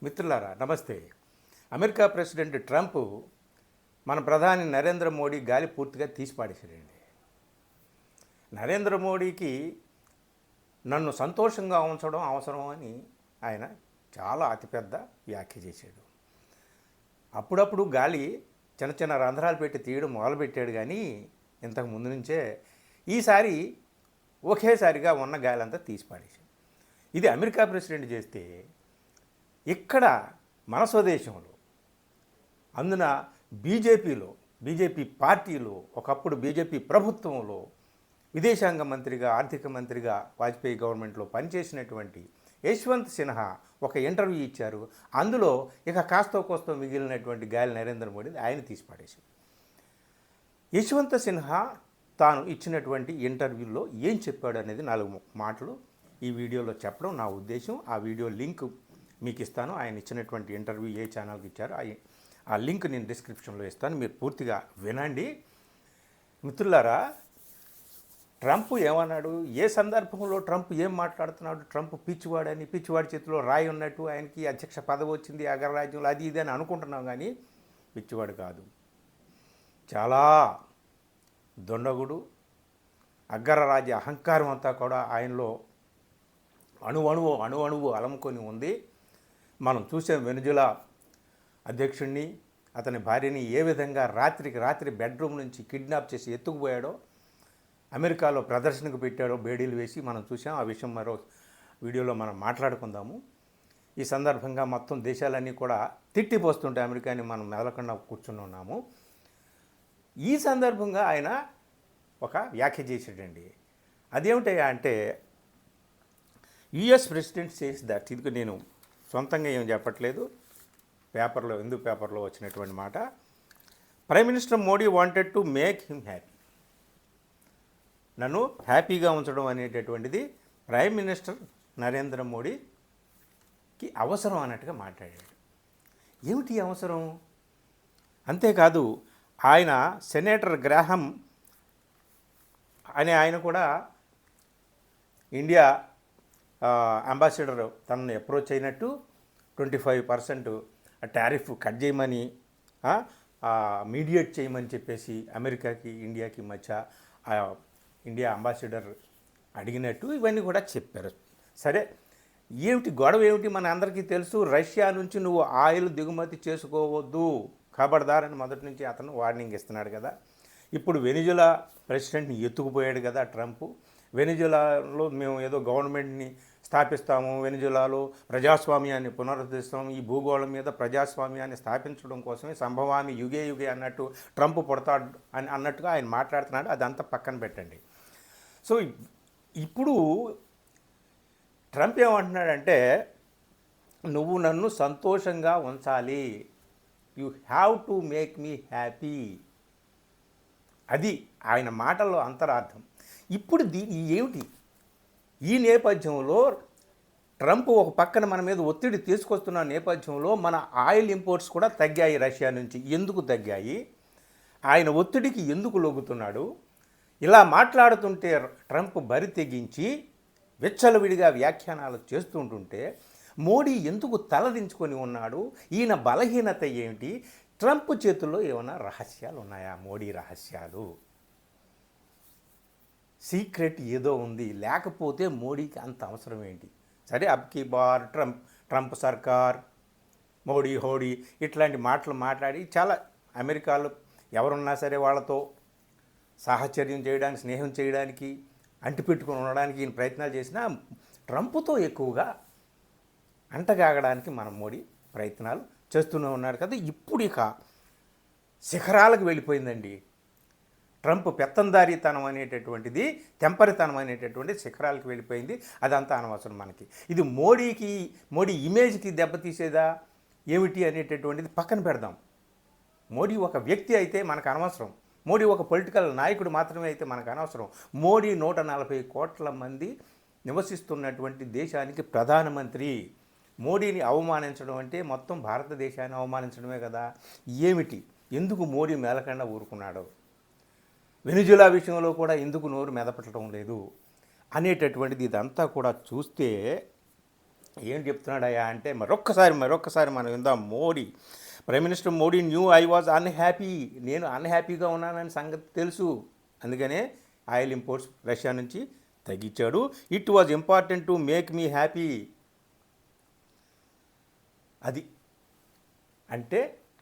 మిత్రులారా నమస్తే. America president Trump మన ప్రధాని నరేంద్ర మోడీ గాలి పూర్తిగా తీసి పాడేశాడండి. నరేంద్ర మోడీకి నన్ను సంతోషంగా ఉంచడం అవసరం అని ఆయన చాలా అతిపెద్ద వ్యాఖ్య చేశాడు. అప్పుడప్పుడు గాలి చిన్న చిన్న రంధ్రాలు పెట్టి తీయడం మొదలుపెట్టాడు, కానీ ఇంతకు ముందు నుంచే ఈసారి ఒకేసారిగా ఉన్న గాలి అంతా తీసి పాడేశాడు. ఇది అమెరికా ప్రెసిడెంట్ చేస్తే ఇక్కడ మన స్వదేశంలో, అందున బీజేపీ పార్టీలో, ఒకప్పుడు బీజేపీ ప్రభుత్వంలో విదేశాంగ మంత్రిగా, ఆర్థిక మంత్రిగా వాజ్పేయి గవర్నమెంట్లో పనిచేసినటువంటి యశ్వంత్ సిన్హా ఒక ఇంటర్వ్యూ ఇచ్చారు. అందులో ఇక కాస్తో కోస్తో మిగిలినటువంటి గాలి నరేంద్ర మోడీ ఆయన తీసి పడేశారు. యశ్వంత్ సిన్హా తాను ఇచ్చినటువంటి ఇంటర్వ్యూలో ఏం చెప్పాడు అనేది 4 మాటలు ఈ వీడియోలో చెప్పడం నా ఉద్దేశం. ఆ వీడియో లింక్ మీకు ఇస్తాను. ఆయన ఇచ్చినటువంటి ఇంటర్వ్యూ ఏ ఛానల్కి ఇచ్చారో ఆ లింక్ నేను డిస్క్రిప్షన్లో ఇస్తాను, మీరు పూర్తిగా వినండి. మిత్రులారా, ట్రంప్ ఏమన్నాడు, ఏ సందర్భంలో ట్రంప్ ఏం మాట్లాడుతున్నాడు, ట్రంప్ పిచ్చివాడని, పిచ్చివాడి చేతిలో రాయి ఉన్నట్టు, ఆయనకి అధ్యక్ష పదవి వచ్చింది అగ్రరాజ్యంలో, అది ఇది అని అనుకుంటున్నాం, కానీ పిచ్చివాడు కాదు. చాలా దొండగుడు, అగ్రరాజ్య అహంకారం అంతా కూడా ఆయనలో అణువణువు అలముకొని ఉంది. మనం చూసాం వెనుజులా అధ్యక్షుడిని, అతని భార్యని ఏ విధంగా రాత్రికి రాత్రి బెడ్రూమ్ నుంచి కిడ్నాప్ చేసి ఎత్తుకుపోయాడో, అమెరికాలో ప్రదర్శనకు పెట్టాడో బేడీలు వేసి మనం చూసాం. ఆ విషయం మరో వీడియోలో మనం మాట్లాడుకుందాము. ఈ సందర్భంగా మొత్తం దేశాలన్నీ కూడా తిట్టిపోస్తుంటే అమెరికాని మనం మెదలకుండా కూర్చుని ఉన్నాము. ఈ సందర్భంగా ఆయన ఒక వ్యాఖ్య చేసాడండి. అదేమిటయ్యా అంటే, యుఎస్ ప్రెసిడెంట్ సేస్ దట్, ఇది నేను సొంతంగా ఏం చెప్పట్లేదు, హిందూ పేపర్లో వచ్చినటువంటి మాట. Prime minister Modi wanted to make him happy. నన్ను హ్యాపీగా ఉంచడం అనేటటువంటిది ప్రైమ్ మినిస్టర్ నరేంద్ర మోడీకి అవసరం అన్నట్టుగా మాట్లాడాడు. ఏమిటి అవసరం? అంతేకాదు, ఆయన సెనేటర్ గ్రాహం అనే ఆయన కూడా ఇండియా అంబాసిడర్ తనను అప్రోచ్ అయినట్టు 25% టారిఫ్ కట్ చేయమని, మీడియేట్ చేయమని చెప్పేసి అమెరికాకి ఇండియాకి మధ్య ఇండియా అంబాసిడర్ అడిగినట్టు ఇవన్నీ కూడా చెప్పారు. సరే, ఏమిటి గొడవ ఏమిటి మన అందరికీ తెలుసు. రష్యా నుంచి నువ్వు ఆయిల్ దిగుమతి చేసుకోవద్దు, ఖబర్దార్ అని మొదటి నుంచి అతను వార్నింగ్ ఇస్తున్నాడు కదా. ఇప్పుడు వెనిజులా ప్రెసిడెంట్ని ఎత్తుకుపోయాడు కదా ట్రంప్. వెనిజులాలో మేము ఏదో గవర్నమెంట్ని స్థాపిస్తాము, వెనిజులాలో ప్రజాస్వామ్యాన్ని పునరుద్ధరిస్తాము, ఈ భూగోళం మీద ప్రజాస్వామ్యాన్ని స్థాపించడం కోసమే సంభవామి యుగే అన్నట్టు ట్రంప్ పుడతాడు అని అన్నట్టుగా ఆయన మాట్లాడుతున్నాడు. అదంతా పక్కన పెట్టండి. సో ఇప్పుడు ట్రంప్ ఏమంటున్నాడంటే, నువ్వు నన్ను సంతోషంగా ఉంచాలి, you have to make me happy. అది ఆయన మాటల్లో అంతరార్థం. ఇప్పుడు ఏమిటి ఈ నేపథ్యంలో ట్రంప్ ఒక పక్కన మన మీద ఒత్తిడి తీసుకొస్తున్న నేపథ్యంలో మన ఆయిల్ ఇంపోర్ట్స్ కూడా తగ్గాయి రష్యా నుంచి. ఎందుకు తగ్గాయి? ఆయన ఒత్తిడికి ఎందుకు లొంగుతున్నాడు? ఇలా మాట్లాడుతుంటే ట్రంప్ బరి తెగించి విచ్చలవిడిగా వ్యాఖ్యానాలు చేస్తుంటుంటే మోడీ ఎందుకు తలదించుకొని ఉన్నాడు? ఈయన బలహీనత ఏమిటి? ట్రంప్ చేతుల్లో ఏమైనా రహస్యాలు ఉన్నాయా? మోడీ రహస్యాలు, సీక్రెట్ ఏదో ఉంది, లేకపోతే మోడీకి అంత అవసరం ఏంటి? సరే, అబ్కి బార్ ట్రంప్ సర్కార్, మోడీ హోడీ ఇట్లాంటి మాటలు మాట్లాడి చాలా అమెరికాలో ఎవరున్నా సరే వాళ్ళతో సాహచర్యం చేయడానికి, స్నేహం చేయడానికి, అంటిపెట్టుకుని ఉండడానికి ఈయన ప్రయత్నాలు చేసినా ట్రంప్తో ఎక్కువగా అంటగాగడానికి మన మోడీ ప్రయత్నాలు చేస్తూనే ఉన్నాడు కదా. ఇప్పుడు ఇక శిఖరాలకు వెళ్ళిపోయిందండి. ట్రంప్ పెత్తందారీతనం అనేటటువంటిది, తెంపరితనం అనేటటువంటి శిఖరాలకు వెళ్ళిపోయింది. అదంతా అనవసరం మనకి. ఇది మోడీ ఇమేజ్కి దెబ్బతీసేదా ఏమిటి అనేటటువంటిది పక్కన పెడదాం. మోడీ ఒక వ్యక్తి అయితే మనకు అనవసరం. మోడీ ఒక పొలిటికల్ నాయకుడు మాత్రమే అయితే మనకు అనవసరం. మోడీ 140 కోట్ల మంది నివసిస్తున్నటువంటి దేశానికి ప్రధానమంత్రి. మోడీని అవమానించడం అంటే మొత్తం భారతదేశాన్ని అవమానించడమే కదా. ఏమిటి, ఎందుకు మోడీ మేలకుండా ఊరుకున్నాడు? వెనిజులా విషయంలో కూడా ఎందుకు నోరు మెదపట్టడం లేదు అనేటటువంటిది ఇదంతా కూడా చూస్తే ఏం చెప్తున్నాడయ్యా అంటే మరొక్కసారి మనం విందాం. Prime minister Modi new I was unhappy. నేను అన్హ్యాపీగా ఉన్నానని సంగతి తెలుసు, అందుకనే ఆయిల్ ఇంపోర్ట్స్ రష్యా నుంచి తగ్గించాడు. It was important to make me happy. అది అంటే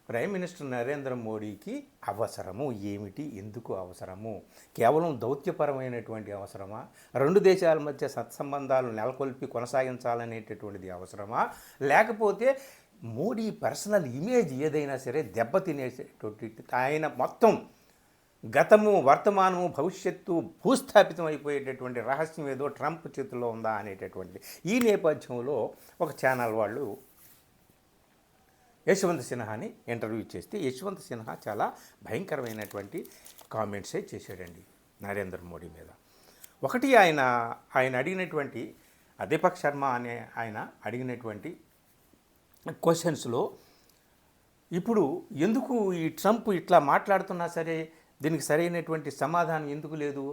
ప్రైమ్ మినిస్టర్ నరేంద్ర మోడీకి అవసరము ఏమిటి, ఎందుకు అవసరము? కేవలం దౌత్యపరమైనటువంటి అవసరమా? రెండు దేశాల మధ్య సత్సంబంధాలు నెలకొల్పి కొనసాగించాలనేటటువంటిది అవసరమా? లేకపోతే మోడీ పర్సనల్ ఇమేజ్ ఏదైనా సరే దెబ్బతినేసేటువంటి ఆయన మొత్తం గతము, వర్తమానము, భవిష్యత్తు భూస్థాపితం అయిపోయేటటువంటి రహస్యం ఏదో ట్రంప్ చేతుల్లో ఉందా అనేటటువంటిది. ఈ నేపథ్యంలో ఒక ఛానల్ వాళ్ళు యశ్వంత్ సిన్హాని ఇంటర్వ్యూ చేస్తే యశ్వంత్ సిన్హా చాలా భయంకరమైనటువంటి కామెంట్సే చేశాడండి నరేంద్ర మోడీ మీద. ఒకటి ఆయన అడిగినటువంటి దీపక్ శర్మ అనే ఆయన అడిగినటువంటి క్వశ్చన్స్లో ఇప్పుడు ఎందుకు ఈ ట్రంప్ ఇట్లా మాట్లాడుతున్నా సరే దీనికి సరైనటువంటి సమాధానం ఎందుకు లేదు?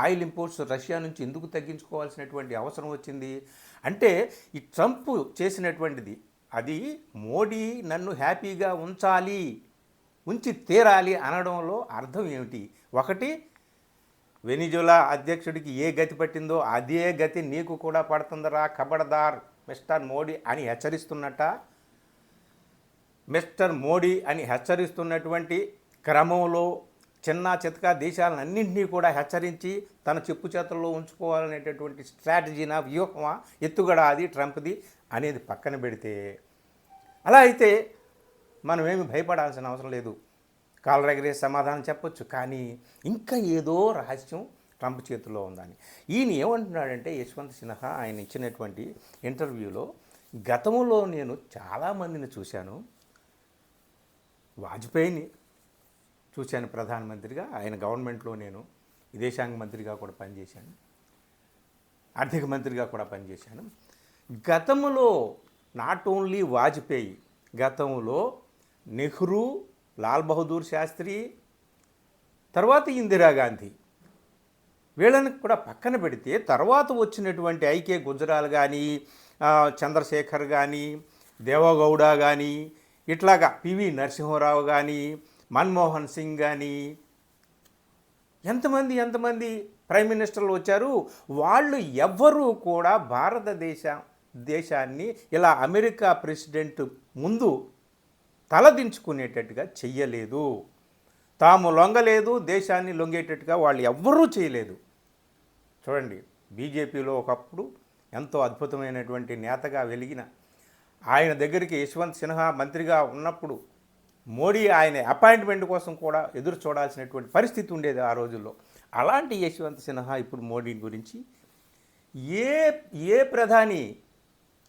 ఆయిల్ ఇంపోర్ట్స్ రష్యా నుంచి ఎందుకు తగ్గించుకోవాల్సినటువంటి అవసరం వచ్చింది అంటే ఈ ట్రంప్ చేసినటువంటిది అది మోడీ నన్ను హ్యాపీగా ఉంచి తీరాలి అనడంలో అర్థం ఏమిటి? ఒకటి, వెనిజులా అధ్యక్షుడికి ఏ గతి పట్టిందో అదే గతి నీకు కూడా పడుతుందరా ఖబర్దార్ మిస్టర్ మోడీ అని హెచ్చరిస్తున్నట్ట. మిస్టర్ మోడీ అని హెచ్చరిస్తున్నటువంటి క్రమంలో చిన్న చితకా దేశాలన్నింటినీ కూడా హెచ్చరించి తన చెప్పు చేతుల్లో ఉంచుకోవాలనేటటువంటి స్ట్రాటజీనా, వ్యూహమా, ఎత్తుగడ అది ట్రంప్ది అనేది పక్కన పెడితే, అలా అయితే మనమేమి భయపడాల్సిన అవసరం లేదు, కాలరెగరే సమాధానం చెప్పొచ్చు. కానీ ఇంకా ఏదో రహస్యం ట్రంప్ చేతిలో ఉందని ఈయన ఏమంటున్నాడంటే యశ్వంత్ సిన్హా ఆయన ఇచ్చినటువంటి ఇంటర్వ్యూలో, గతంలో నేను చాలామందిని చూశాను, వాజ్పేయిని చూశాను ప్రధానమంత్రిగా, ఆయన గవర్నమెంట్లో నేను విదేశాంగ మంత్రిగా కూడా పనిచేశాను, ఆర్థిక మంత్రిగా కూడా పనిచేశాను. గతంలో నాట్ ఓన్లీ వాజ్పేయి, గతంలో నెహ్రూ, లాల్ బహదూర్ శాస్త్రి, తర్వాత ఇందిరాగాంధీ, వీళ్ళని కూడా పక్కన పెడితే తర్వాత వచ్చినటువంటి ఐకే గుజరాల్ కానీ, చంద్రశేఖర్ కానీ, దేవగౌడ కానీ, ఇట్లాగా పివి నరసింహారావు కానీ, మన్మోహన్ సింగ్ కానీ, ఎంతమంది ప్రైమ్ మినిస్టర్లు వచ్చారు. వాళ్ళు ఎవ్వరూ కూడా దేశాన్ని ఇలా అమెరికా ప్రెసిడెంట్ ముందు తలదించుకునేటట్టుగా చెయ్యలేదు, తాము లొంగలేదు, దేశాన్ని లొంగేటట్టుగా వాళ్ళు ఎవ్వరూ చేయలేదు. చూడండి, బీజేపీలో ఒకప్పుడు ఎంతో అద్భుతమైనటువంటి నేతగా వెలిగిన ఆయన దగ్గరికి యశ్వంత్ సిన్హా మంత్రిగా ఉన్నప్పుడు మోడీ ఆయన అపాయింట్మెంట్ కోసం కూడా ఎదురు చూడాల్సినటువంటి పరిస్థితి ఉండేది ఆ రోజుల్లో. అలాంటి యశ్వంత్ సిన్హా ఇప్పుడు మోడీ గురించి ఏ ప్రధాని,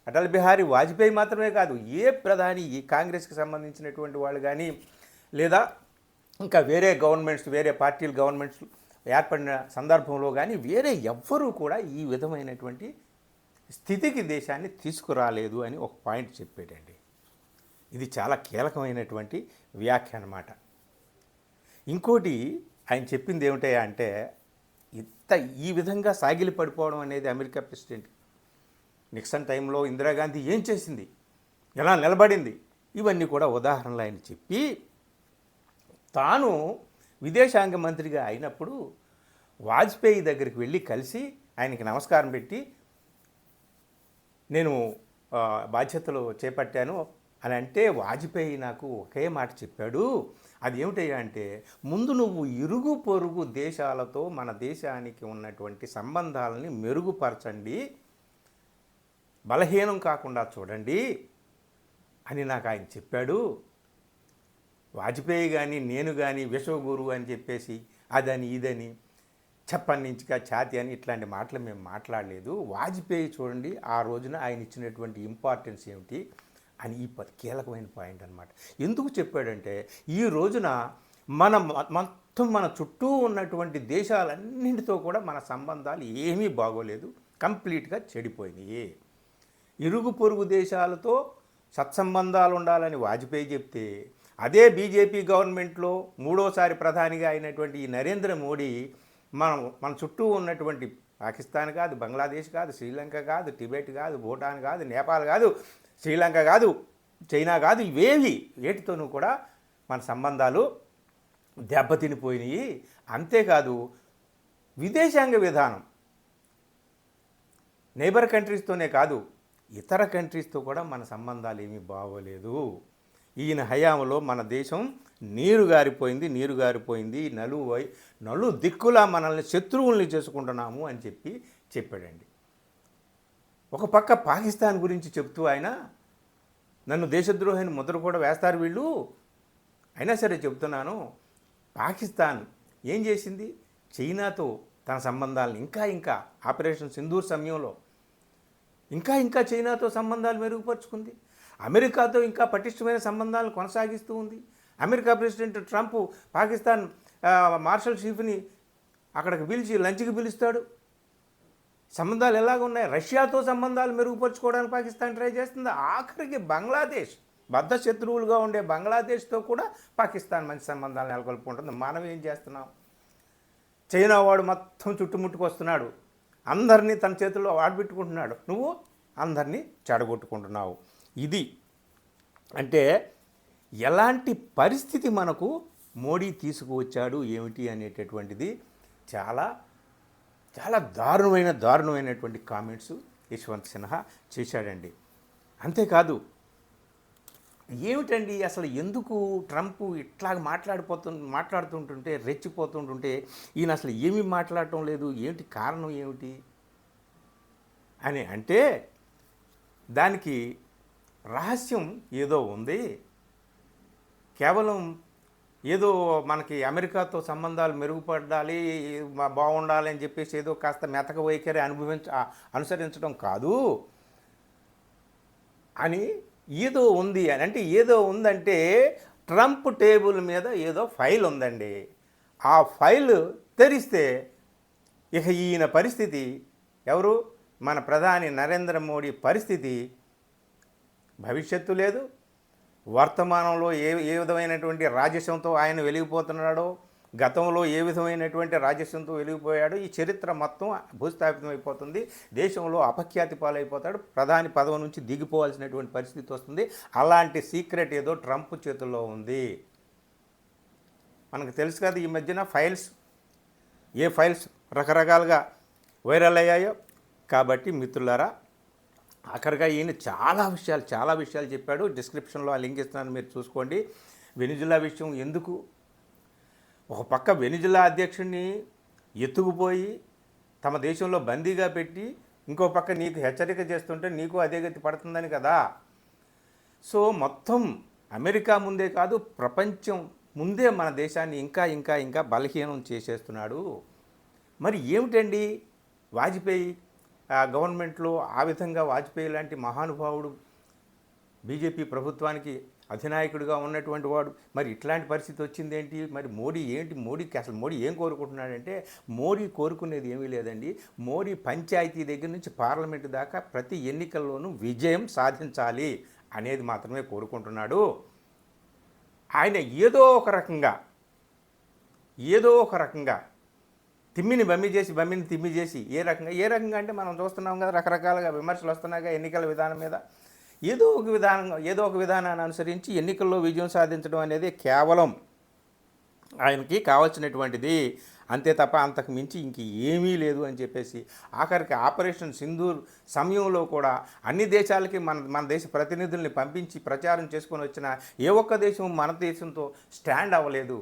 అటల్ బిహారీ వాజ్పేయి మాత్రమే కాదు, ఏ ప్రధాని, ఈ కాంగ్రెస్కి సంబంధించినటువంటి వాళ్ళు కానీ, లేదా ఇంకా వేరే గవర్నమెంట్స్, వేరే పార్టీల గవర్నమెంట్స్ ఏర్పడిన సందర్భంలో కానీ వేరే ఎవ్వరూ కూడా ఈ విధమైనటువంటి స్థితికి దేశాన్ని తీసుకురాలేదు అని ఒక పాయింట్ చెప్పాడండి. ఇది చాలా కీలకమైనటువంటి వ్యాఖ్య అన్నమాట. ఇంకోటి ఆయన చెప్పింది ఏమిటయా అంటే, ఈ విధంగా సాగిలి పడిపోవడం అనేది అమెరికా ప్రెసిడెంట్ నిక్సన్ టైంలో ఇందిరాగాంధీ ఏం చేసింది, ఎలా నిలబడింది, ఇవన్నీ కూడా ఉదాహరణలు ఆయన చెప్పి, తాను విదేశాంగ మంత్రిగా అయినప్పుడు వాజ్పేయి దగ్గరికి వెళ్ళి కలిసి ఆయనకి నమస్కారం పెట్టి నేను బాధ్యతలు చేపట్టాను అని అంటే, వాజ్పేయి నాకు ఒకే మాట చెప్పాడు. అది ఏమిటయ్యా అంటే, ముందు నువ్వు ఇరుగు పొరుగు దేశాలతో మన దేశానికి ఉన్నటువంటి సంబంధాలని మెరుగుపరచండి, బలహీనం కాకుండా చూడండి అని నాకు ఆయన చెప్పాడు. వాజ్పేయి కానీ నేను కానీ విశ్వగురు అని చెప్పేసి అదని ఇదని చెప్పన్నించిగా ఛాతి అని ఇట్లాంటి మాటలు మేము మాట్లాడలేదు. వాజ్పేయి చూడండి ఆ రోజున ఆయన ఇచ్చినటువంటి ఇంపార్టెన్స్ ఏమిటి అని ఈ కీలకమైన పాయింట్ అనమాట. ఎందుకు చెప్పాడంటే, ఈ రోజున మన చుట్టూ ఉన్నటువంటి దేశాలన్నింటితో కూడా మన సంబంధాలు ఏమీ బాగోలేదు, కంప్లీట్గా చెడిపోయినాయి. ఇరుగు పొరుగు దేశాలతో సత్సంబంధాలు ఉండాలని వాజ్పేయి చెప్తే, అదే బీజేపీ గవర్నమెంట్లో మూడోసారి ప్రధానిగా అయినటువంటి ఈ నరేంద్ర మోడీ మన చుట్టూ ఉన్నటువంటి పాకిస్తాన్ కాదు, బంగ్లాదేశ్ కాదు, శ్రీలంక కాదు, టిబెట్ కాదు, భూటాన్ కాదు, నేపాల్ కాదు, శ్రీలంక కాదు, చైనా కాదు, ఇవేవి వేటితోనూ కూడా మన సంబంధాలు దెబ్బతినిపోయినాయి. అంతేకాదు విదేశాంగ విధానం నైబర్ కంట్రీస్తోనే కాదు, ఇతర కంట్రీస్తో కూడా మన సంబంధాలు ఏమీ బాగోలేదు. ఈయన హయాంలో మన దేశం నీరు గారిపోయింది, నలు దిక్కులా మనల్ని శత్రువుల్ని చేసుకుంటున్నాము అని చెప్పాడండి. ఒక పక్క పాకిస్తాన్ గురించి చెప్తూ ఆయన నన్ను దేశద్రోహిని ముద్ర కూడా వేస్తారు వీళ్ళు, అయినా సరే చెప్తున్నాను, పాకిస్తాన్ ఏం చేసింది? చైనాతో తన సంబంధాలను ఇంకా ఆపరేషన్ సింధూర్ సమయంలో ఇంకా చైనాతో సంబంధాలు మెరుగుపరుచుకుంది. అమెరికాతో ఇంకా పటిష్టమైన సంబంధాలను కొనసాగిస్తూ ఉంది. America president Trump Pakistan marshal చీఫ్ని అక్కడికి పిలిచి లంచ్కి పిలుస్తాడు. సంబంధాలు ఎలాగున్నాయి? రష్యాతో సంబంధాలు మెరుగుపరుచుకోవడానికి పాకిస్తాన్ ట్రై చేస్తుంది. ఆఖరికి బంగ్లాదేశ్, బద్ధ శత్రువులుగా ఉండే బంగ్లాదేశ్తో కూడా పాకిస్తాన్ మంచి సంబంధాలు నెలకొల్పుకుంటుంది. మనం ఏం చేస్తున్నాం? చైనా వాడు మొత్తం చుట్టుముట్టుకు వస్తున్నాడు, అందరినీ తన చేతుల్లో ఆడబెట్టుకుంటున్నాడు, నువ్వు అందరినీ చెడగొట్టుకుంటున్నావు. ఇది అంటే ఎలాంటి పరిస్థితి మనకు మోడీ తీసుకువచ్చాడు ఏమిటి అనేటటువంటిది చాలా చాలా దారుణమైనటువంటి కామెంట్స్ యశ్వంత్ సిన్హా చేశాడండి. అంతేకాదు ఏమిటండి అసలు ఎందుకు ట్రంప్ ఇట్లా మాట్లాడుతుంటుంటే రెచ్చిపోతుంటుంటే ఈయన అసలు ఏమీ మాట్లాడటం లేదు, ఏమిటి కారణం ఏమిటి అని అంటే దానికి రహస్యం ఏదో ఉంది. కేవలం ఏదో మనకి అమెరికాతో సంబంధాలు మెరుగుపడాలి, బాగుండాలి అని చెప్పేసి ఏదో కాస్త మెతక వైఖరి అనుసరించడం కాదు అని ఏదో ఉంది అని అంటే, ఏదో ఉందంటే ట్రంప్ టేబుల్ మీద ఏదో ఫైల్ ఉందండి. ఆ ఫైల్ తెరిస్తే ఇక ఈయన పరిస్థితి, ఎవరు మన ప్రధాని నరేంద్ర మోడీ పరిస్థితి, భవిష్యత్తు లేదు, వర్తమానంలో ఏ విధమైనటువంటి రాజస్యంతో ఆయన వెలిగిపోతున్నాడో, గతంలో ఏ విధమైనటువంటి రాజస్యంతో వెలిగిపోయాడో ఈ చరిత్ర మొత్తం భూస్థాపితం అయిపోతుంది. దేశంలో అపఖ్యాతి పాలైపోతాడు, ప్రధాని పదవి నుంచి దిగిపోవాల్సినటువంటి పరిస్థితి వస్తుంది. అలాంటి సీక్రెట్ ఏదో ట్రంప్ చేతుల్లో ఉంది. మనకు తెలుసు కదా ఈ మధ్యన ఏ ఫైల్స్ రకరకాలుగా వైరల్ అయ్యాయో. కాబట్టి మిత్రులారా, ఆఖరిగా ఈయన చాలా విషయాలు చెప్పాడు. డిస్క్రిప్షన్లో ఆ లింక్ ఇస్తున్నాను, మీరు చూసుకోండి. వెనిజులా విషయం ఎందుకు, ఒక పక్క వెనిజులా అధ్యక్షుడిని ఎత్తుకుపోయి తమ దేశంలో బందీగా పెట్టి ఇంకో పక్క నీకు హెచ్చరిక చేస్తుంటే నీకు అదే గతి పడుతుందని కదా. సో మొత్తం అమెరికా ముందే కాదు, ప్రపంచం ముందే మన దేశాన్ని ఇంకా బలహీనం చేసేస్తున్నాడు. మరి ఏమిటండి వాజ్పేయి గవర్నమెంట్లో ఆ విధంగా వాజ్పేయి లాంటి మహానుభావుడు బీజేపీ ప్రభుత్వానికి అధినాయకుడిగా ఉన్నటువంటి వాడు మరి ఇట్లాంటి పరిస్థితి వచ్చిందేంటి? మరి మోడీకి అసలు మోడీ ఏం కోరుకుంటున్నాడంటే, మోడీ కోరుకునేది ఏమీ లేదండి. మోడీ పంచాయతీ దగ్గర నుంచి పార్లమెంటు దాకా ప్రతి ఎన్నికల్లోనూ విజయం సాధించాలి అనేది మాత్రమే కోరుకుంటున్నాడు. ఆయన ఏదో ఒక రకంగా తిమ్మిని తిమ్మి చేసి ఏ రకంగా అంటే మనం చూస్తున్నాం కదా, రకరకాలుగా విమర్శలు వస్తున్నాయిగా ఎన్నికల విధానం మీద. ఏదో ఒక విధానాన్ని అనుసరించి ఎన్నికల్లో విజయం సాధించడం అనేది కేవలం ఆయనకి కావాల్సినటువంటిది, అంతే తప్ప అంతకు మించి ఇంక ఏమీ లేదు అని చెప్పేసి ఆఖరికి ఆపరేషన్ సింధూర్ సమయంలో కూడా అన్ని దేశాలకి మన దేశ ప్రతినిధుల్ని పంపించి ప్రచారం చేసుకొని వచ్చిన ఏ ఒక్క దేశం మన దేశంతో స్టాండ్ అవ్వలేదు,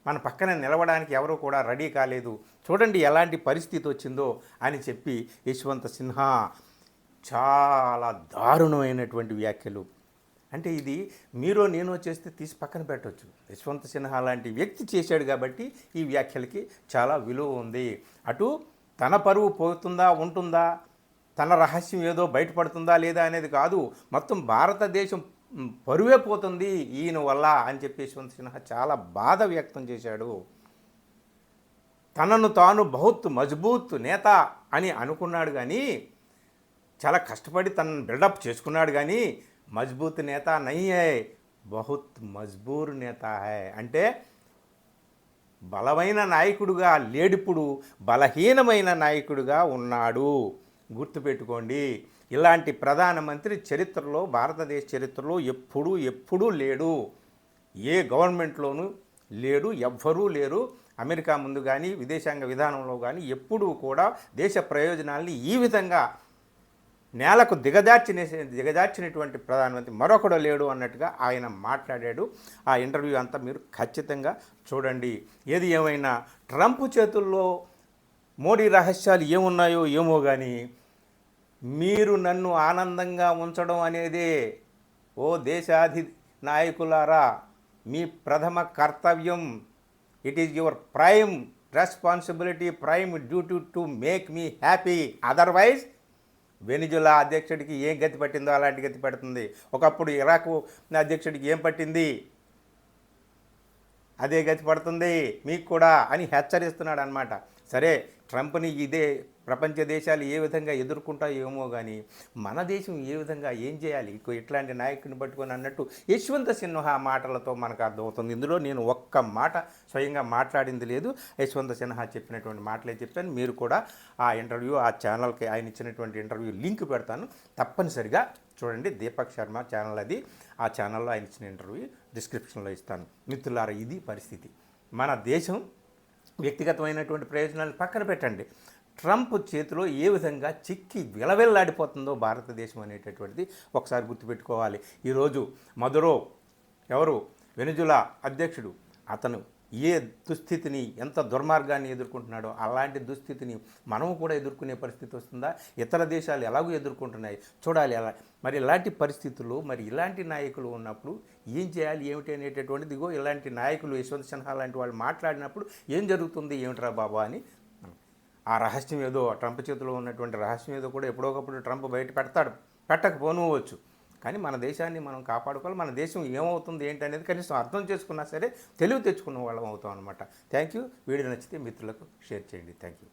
మన పక్కన నిలవడానికి ఎవరు కూడా రెడీ కాలేదు. చూడండి ఎలాంటి పరిస్థితి వచ్చిందో అని చెప్పి యశ్వంత్ సిన్హా చాలా దారుణమైనటువంటి వ్యాఖ్యలు. అంటే ఇది మీరో నేనో చేస్తే తీసి పక్కన పెట్టవచ్చు, యశ్వంత్ సిన్హా లాంటి వ్యక్తి చేశాడు కాబట్టి ఈ వ్యాఖ్యలకి చాలా విలువ ఉంది. అటు తన పరువు ఉంటుందా, తన రహస్యం ఏదో బయటపడుతుందా లేదా అనేది కాదు, మొత్తం భారతదేశం పరువే పోతుంది ఈయన వల్ల అని చెప్పి యశ్వంత్ సిన్హా చాలా బాధ వ్యక్తం చేశాడు. తనను తాను బహుత్ మజ్బూత్ నేత అని అనుకున్నాడు కానీ, చాలా కష్టపడి తనను బిల్డప్ చేసుకున్నాడు కానీ మజ్బూత్ నేత నహీ హై, బహుత్ మజ్బూర్ నేత హై. అంటే బలమైన నాయకుడుగా లేడిప్పుడు, బలహీనమైన నాయకుడిగా ఉన్నాడు. గుర్తుపెట్టుకోండి. ఇలాంటి ప్రధానమంత్రి చరిత్రలో, భారతదేశ చరిత్రలో ఎప్పుడూ లేడు. ఏ గవర్నమెంట్లోనూ లేడు, ఎవ్వరూ లేరు. అమెరికా ముందు కానీ, విదేశాంగ విధానంలో కానీ ఎప్పుడూ కూడా దేశ ప్రయోజనాల్ని ఈ విధంగా నేలకు దిగజార్చినటువంటి ప్రధానమంత్రి మరొకడు లేడు అన్నట్టుగా ఆయన మాట్లాడాడు. ఆ ఇంటర్వ్యూ అంతా మీరు ఖచ్చితంగా చూడండి. ఏది ఏమైనా ట్రంప్ చేతుల్లో మోడీ రహస్యాలు ఏమున్నాయో ఏమో కానీ, మీరు నన్ను ఆనందంగా ఉంచడం అనేదే ఓ దేశాధి నాయకులారా మీ ప్రథమ కర్తవ్యం. It is your prime responsibility, prime duty to make me happy. Otherwise Venezuela అధ్యక్షుడికి ఏం గతి పట్టిందో అలాంటి గతి పడుతుంది. ఒకప్పుడు ఇరాక్ అధ్యక్షుడికి ఏం పట్టింది అదే గతి పడుతుంది మీకు కూడా అని హెచ్చరిస్తున్నాడు అనమాట. సరే, ట్రంప్ని ఇదే ప్రపంచ దేశాలు ఏ విధంగా ఎదుర్కొంటాయో ఏమో కానీ, మన దేశం ఏ విధంగా ఏం చేయాలి ఇట్లాంటి నాయకుడిని పట్టుకొని అన్నట్టు యశ్వంత్ సిన్హా మాటలతో మనకు అర్థమవుతుంది. ఇందులో నేను ఒక్క మాట స్వయంగా మాట్లాడింది లేదు. యశ్వంత్ సిన్హా చెప్పినటువంటి మాటలే చెప్పాను. మీరు కూడా ఆ ఇంటర్వ్యూ, ఆ ఛానల్కి ఆయన ఇచ్చినటువంటి ఇంటర్వ్యూ లింక్ పెడతాను, తప్పనిసరిగా చూడండి. దీపక్ శర్మ ఛానల్ అది. ఆ ఛానల్లో ఆయన ఇచ్చిన ఇంటర్వ్యూ డిస్క్రిప్షన్లో ఇస్తాను. మిత్రులారా, ఇది పరిస్థితి. మన దేశం వ్యక్తిగతమైనటువంటి ప్రయోజనాలు పక్కన పెట్టండి, ట్రంప్ చేతిలో ఏ విధంగా చిక్కి విలవిల్లాడిపోతుందో భారతదేశం అనేటటువంటిది ఒకసారి గుర్తుపెట్టుకోవాలి. ఈరోజు మదురో ఎవరు వెనిజులా అధ్యక్షుడు, అతను ఏ దుస్థితిని, ఎంత దుర్మార్గాన్ని ఎదుర్కొంటున్నాడో అలాంటి దుస్థితిని మనము కూడా ఎదుర్కొనే పరిస్థితి వస్తుందా? ఇతర దేశాలు ఎలాగో ఎదుర్కొంటున్నాయి చూడాలి. అలా మరి ఇలాంటి పరిస్థితుల్లో మరి ఇలాంటి నాయకులు ఉన్నప్పుడు ఏం చేయాలి ఏమిటి అనేటటువంటిది ఇగో ఇలాంటి నాయకులు యశ్వంత్ సిన్హా లాంటి వాళ్ళు మాట్లాడినప్పుడు ఏం జరుగుతుంది ఏమిట్రా బాబా అని ఆ రహస్యం ఏదో, ట్రంప్ చేతిలో ఉన్నటువంటి రహస్యం ఏదో కూడా ఎప్పుడోకప్పుడు ట్రంప్ బయట పెట్టకపోవచ్చు. కానీ మన దేశాన్ని మనం కాపాడుకోవాలి. మన దేశం ఏమవుతుంది ఏంటి అనేది కనీసం అర్థం చేసుకున్నా సరే తెలివి తెచ్చుకున్న వాళ్ళం అవుతాం అనమాట. Thank you. వీడియో నచ్చితే మిత్రులకు షేర్ చేయండి. Thank you.